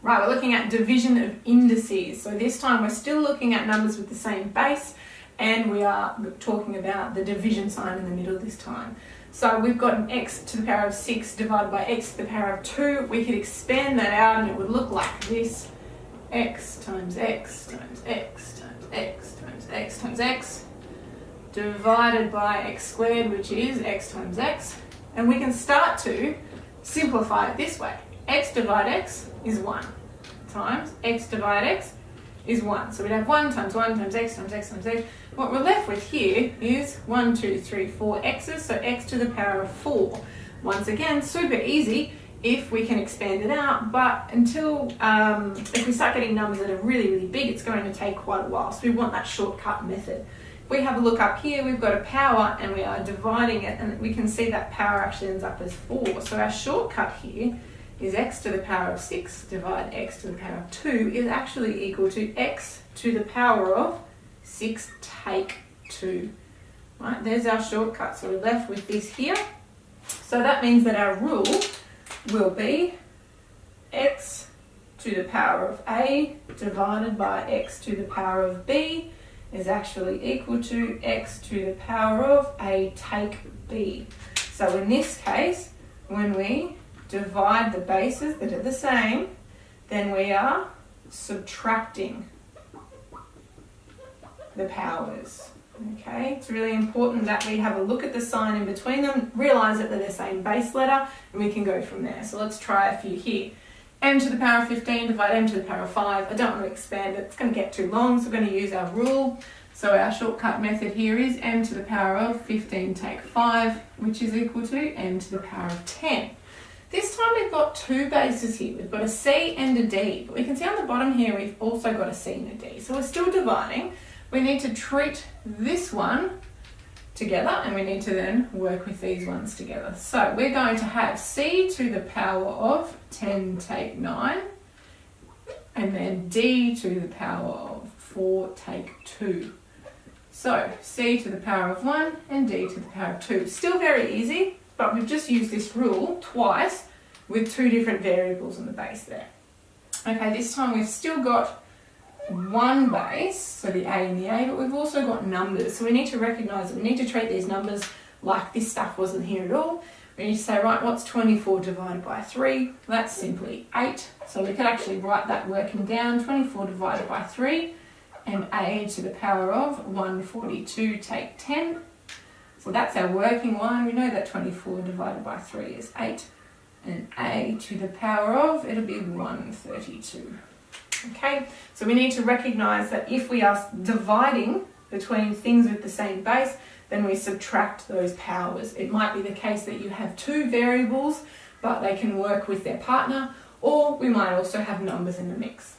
Right, we're looking at division of indices. So this time we're still looking at numbers with the same base, and we are talking about the division sign in the middle this time. So we've got an x to the power of 6 divided by x to the power of 2. We could expand that out and it would look like this: x times x times x times x times x times x divided by x squared, which is x times x. And we can start to simplify it this way. X divided x is 1 times x divided x is 1. So we'd have 1 times x times x times x. What we're left with here is 1, 2, 3, 4 x's, so x to the power of 4. Once again, super easy if we can expand it out, but until, if we start getting numbers that are really, really big, it's going to take quite a while. So we want that shortcut method. If we have a look up here, we've got a power and we are dividing it, and we can see that power actually ends up as 4. So our shortcut here is x to the power of 6 divided x to the power of 2 is actually equal to x to the power of 6 take 2. Right, there's our shortcut. So we're left with this here. So that means that our rule will be x to the power of a divided by x to the power of b is actually equal to x to the power of a take b. So in this case, when we divide the bases that are the same, then we are subtracting the powers. Okay, it's really important that we have a look at the sign in between them, realise that they're the same base letter, and we can go from there. So let's try a few here. M to the power of 15 divided m to the power of 5. I don't want to expand it, it's going to get too long, so we're going to use our rule. So our shortcut method here is m to the power of 15 take 5, which is equal to m to the power of 10. This time we've got two bases here. We've got a C and a D, but we can see on the bottom here we've also got a C and a D. So we're still dividing. We need to treat this one together, and we need to then work with these ones together. So we're going to have C to the power of 10 take 9, and then D to the power of 4 take 2. So C to the power of 1 and D to the power of 2. Still very easy, but we've just used this rule twice with two different variables in the base there. Okay, this time we've still got one base, so the a and the a, but we've also got numbers. So we need to recognise that we need to treat these numbers like this stuff wasn't here at all. We need to say, right, what's 24 divided by 3? That's simply 8. So we could actually write that working down, 24 divided by 3, and a to the power of 142 take 10. So that's our working one. We know that 24 divided by 3 is 8. And a to the power of, it'll be 132. Okay, so we need to recognise that if we are dividing between things with the same base, then we subtract those powers. It might be the case that you have two variables, but they can work with their partner, or we might also have numbers in the mix.